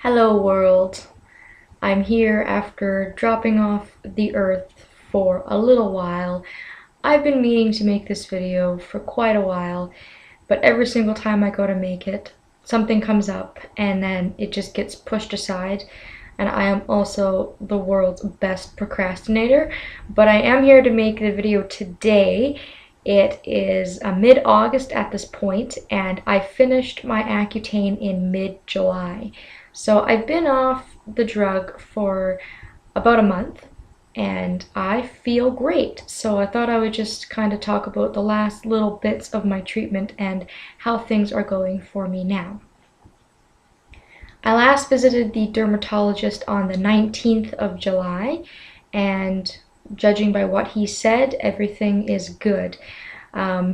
Hello world, I'm here after dropping off the earth for a little while. I've been meaning to make this video for quite a while, but every single time I go to make it, something comes up and then it just gets pushed aside. And I am also the world's best procrastinator, but I am here to make the video today. It is mid-August at this point, and I finished my Accutane in mid-July. So I've been off the drug for about a month, and I feel great. So I thought I would just kind of talk about the last little bits of my treatment and how things are going for me now. I last visited the dermatologist on the 19th of July, and judging by what he said, everything is good.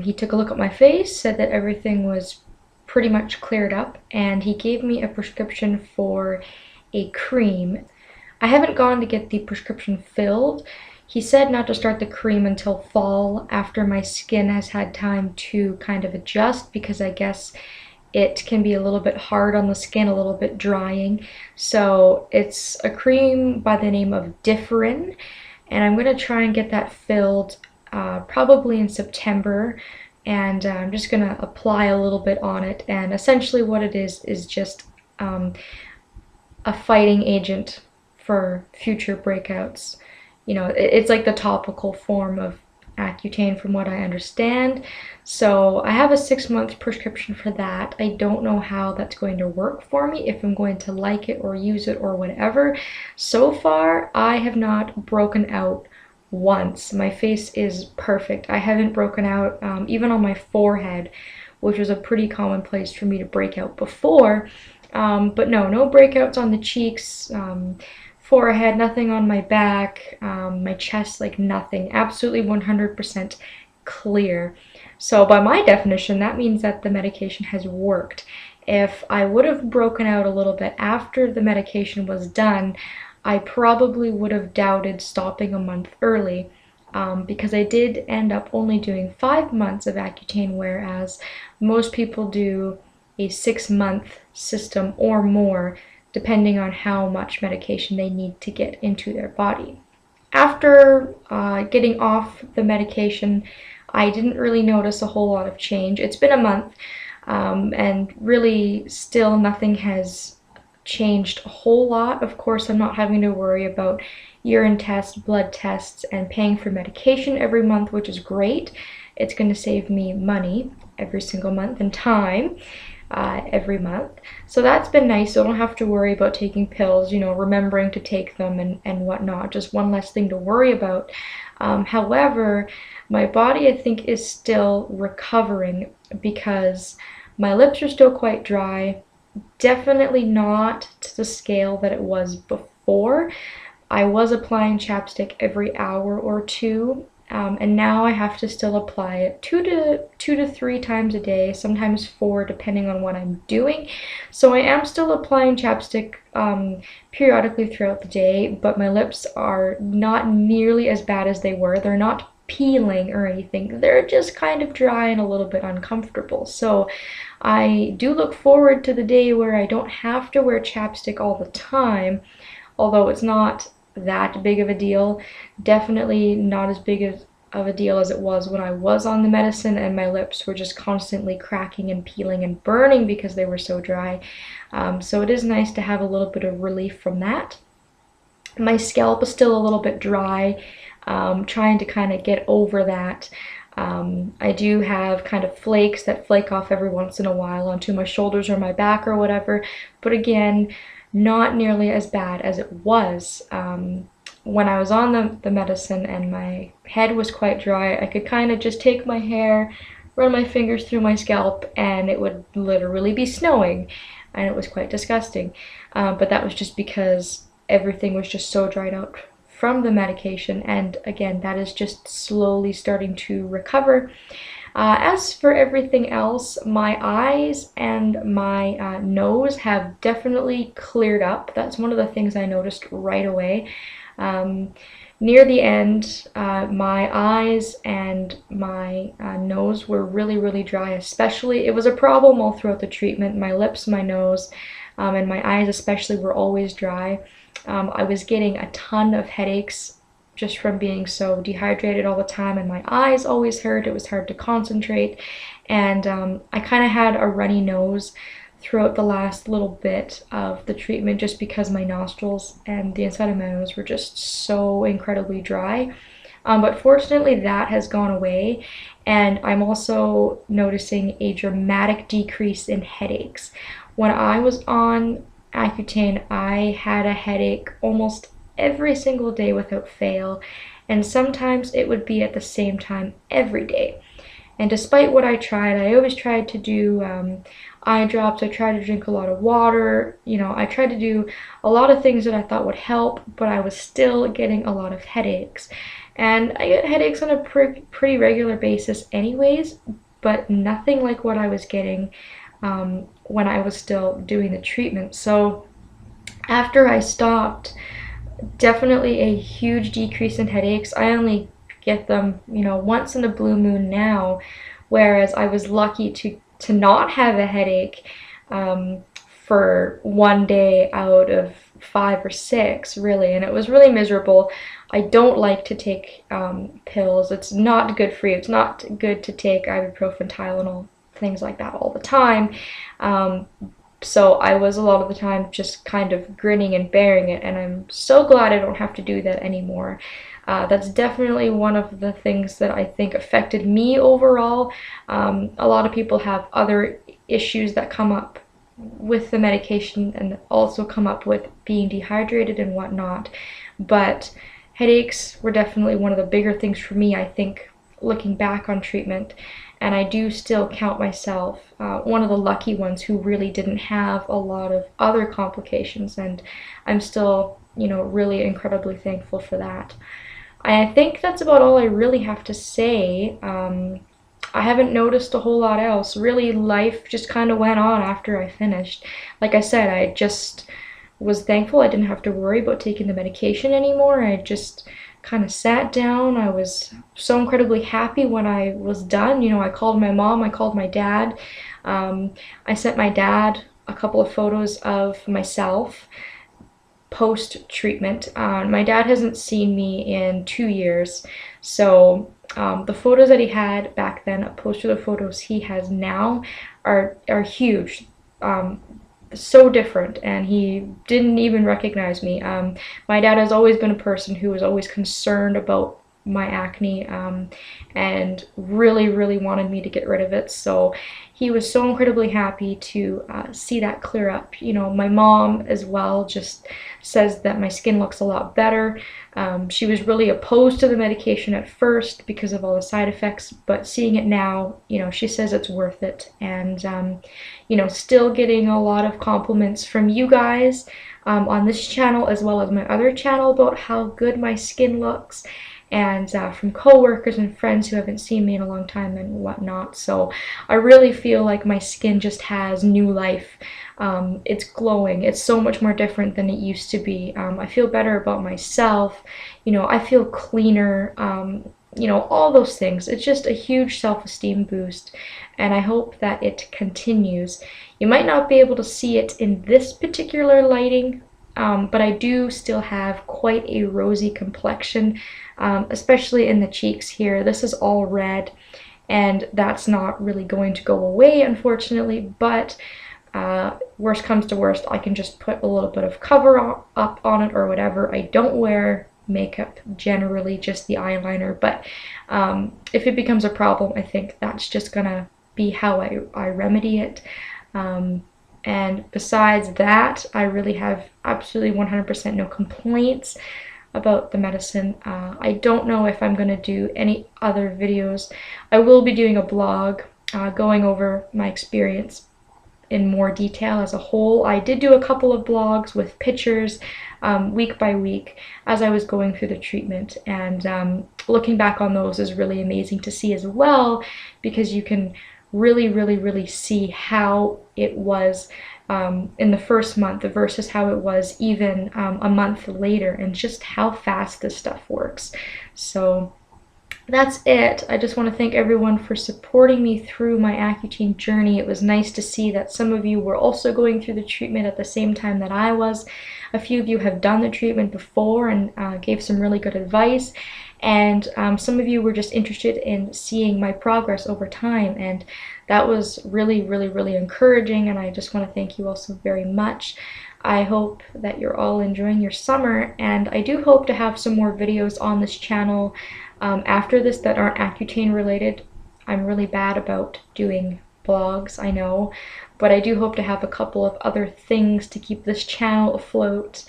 He took a look at my face, said that everything was pretty much cleared up, and he gave me a prescription for a cream. I haven't gone to get the prescription filled. He said not to start the cream until fall, after my skin has had time to kind of adjust, because I guess it can be a little bit hard on the skin, a little bit drying. So it's a cream by the name of Differin, and I'm going to try and get that filled probably in September, and I'm just going to apply a little bit on it. And essentially what it is just a fighting agent for future breakouts. You know, it's like the topical form of Accutane from what I understand. So I have a 6-month prescription for that. I don't know how that's going to work for me, if I'm going to like it or use it or whatever. So far, I have not broken out once. My face is perfect. I haven't broken out even on my forehead, which was a pretty common place for me to break out before. But no breakouts on the cheeks, forehead, nothing on my back, my chest, like nothing. Absolutely 100% clear. So by my definition, that means that the medication has worked. If I would have broken out a little bit after the medication was done, I probably would have doubted stopping a month early, because I did end up only doing 5 months of Accutane, whereas most people do a 6-month system or more, depending on how much medication they need to get into their body. After getting off the medication, I didn't really notice a whole lot of change. It's been a month, and really still nothing has changed a whole lot. Of course, I'm not having to worry about urine tests, blood tests, and paying for medication every month, which is great. It's going to save me money every single month and time every month. So that's been nice. So I don't have to worry about taking pills, you know, remembering to take them and whatnot. Just one less thing to worry about. However, my body, I think, is still recovering, because my lips are still quite dry. Definitely not to the scale that it was before. I was applying chapstick every hour or two, and now I have to still apply it two to three times a day, sometimes 4, depending on what I'm doing. So I am still applying chapstick periodically throughout the day, but my lips are not nearly as bad as they were. They're not peeling or anything. They're just kind of dry and a little bit uncomfortable. So I do look forward to the day where I don't have to wear chapstick all the time, although it's not that big of a deal. Definitely not as big of a deal as it was when I was on the medicine and my lips were just constantly cracking and peeling and burning because they were so dry. So it is nice to have a little bit of relief from that. My scalp is still a little bit dry, trying to kind of get over that. I do have kind of flakes that flake off every once in a while onto my shoulders or my back or whatever, but again, not nearly as bad as it was when I was on the medicine and my head was quite dry. I could kind of just take my hair, run my fingers through my scalp, and it would literally be snowing, and it was quite disgusting. But that was just because everything was just so dried out from the medication, and again, that is just slowly starting to recover. As for everything else, my eyes and my nose have definitely cleared up. That's one of the things I noticed right away. Near the end, my eyes and my nose were really dry, especially. It was a problem all throughout the treatment. My lips, my nose, and my eyes especially were always dry. I was getting a ton of headaches just from being so dehydrated all the time, and my eyes always hurt. It was hard to concentrate, and I kind of had a runny nose throughout the last little bit of the treatment just because my nostrils and the inside of my nose were just so incredibly dry. But fortunately that has gone away, and I'm also noticing a dramatic decrease in headaches. When I was on Accutane, I had a headache almost every single day without fail, and sometimes it would be at the same time every day. And despite what I always tried to do eye drops, I tried to drink a lot of water, I tried to do a lot of things that I thought would help, but I was still getting a lot of headaches. And I get headaches on a pretty regular basis anyways, but nothing like what I was getting when I was still doing the treatment. So after I stopped, definitely a huge decrease in headaches. I only get them, once in a blue moon now, whereas I was lucky to not have a headache for one day out of 5 or 6, really, and it was really miserable. I don't like to take pills. It's not good for you. It's not good to take ibuprofen, Tylenol, things like that all the time. So I was a lot of the time just kind of grinning and bearing it, and I'm so glad I don't have to do that anymore. That's definitely one of the things that I think affected me overall. A lot of people have other issues that come up with the medication and also come up with being dehydrated and whatnot, but headaches were definitely one of the bigger things for me, I think, looking back on treatment. And I do still count myself one of the lucky ones who really didn't have a lot of other complications, and I'm still, really incredibly thankful for that. I think that's about all I really have to say. I haven't noticed a whole lot else. Really, life just kind of went on after I finished. Like I said, I just was thankful I didn't have to worry about taking the medication anymore. I just kind of sat down. I was so incredibly happy when I was done. I called my mom, I called my dad. I sent my dad a couple of photos of myself post-treatment. My dad hasn't seen me in 2 years, so the photos that he had back then opposed to the photos he has now are huge. So different, and he didn't even recognize me. My dad has always been a person who was always concerned about my acne and really wanted me to get rid of it, so he was so incredibly happy to see that clear up. My mom as well just says that my skin looks a lot better. She was really opposed to the medication at first because of all the side effects, but seeing it now, she says it's worth it. And still getting a lot of compliments from you guys on this channel as well as my other channel about how good my skin looks, and from coworkers and friends who haven't seen me in a long time and whatnot. So I really feel like my skin just has new life. It's glowing. It's so much more different than it used to be. I feel better about myself. I feel cleaner. All those things. It's just a huge self-esteem boost, and I hope that it continues. You might not be able to see it in this particular lighting, but I do still have quite a rosy complexion, especially in the cheeks here. This is all red, and that's not really going to go away, unfortunately, but worst comes to worst, I can just put a little bit of cover up on it or whatever. I don't wear makeup generally, just the eyeliner, but if it becomes a problem, I think that's just gonna be how I remedy it. And besides that, I really have absolutely 100% no complaints about the medicine. I don't know if I'm going to do any other videos. I will be doing a blog going over my experience in more detail as a whole. I did do a couple of blogs with pictures week by week as I was going through the treatment, and looking back on those is really amazing to see as well, because you can really see how it was in the first month versus how it was even a month later, and just how fast this stuff works. So that's it. I just want to thank everyone for supporting me through my Accutane journey. It was nice to see that some of you were also going through the treatment at the same time that I was. A few of you have done the treatment before and gave some really good advice. And some of you were just interested in seeing my progress over time. And that was really, really, really encouraging. And I just want to thank you all so very much. I hope that you're all enjoying your summer. And I do hope to have some more videos on this channel after this that aren't Accutane related. I'm really bad about doing vlogs, I know, but I do hope to have a couple of other things to keep this channel afloat.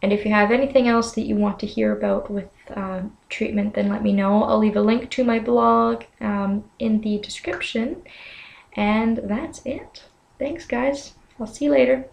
And if you have anything else that you want to hear about with treatment, then let me know. I'll leave a link to my blog in the description. And that's it. Thanks, guys. I'll see you later.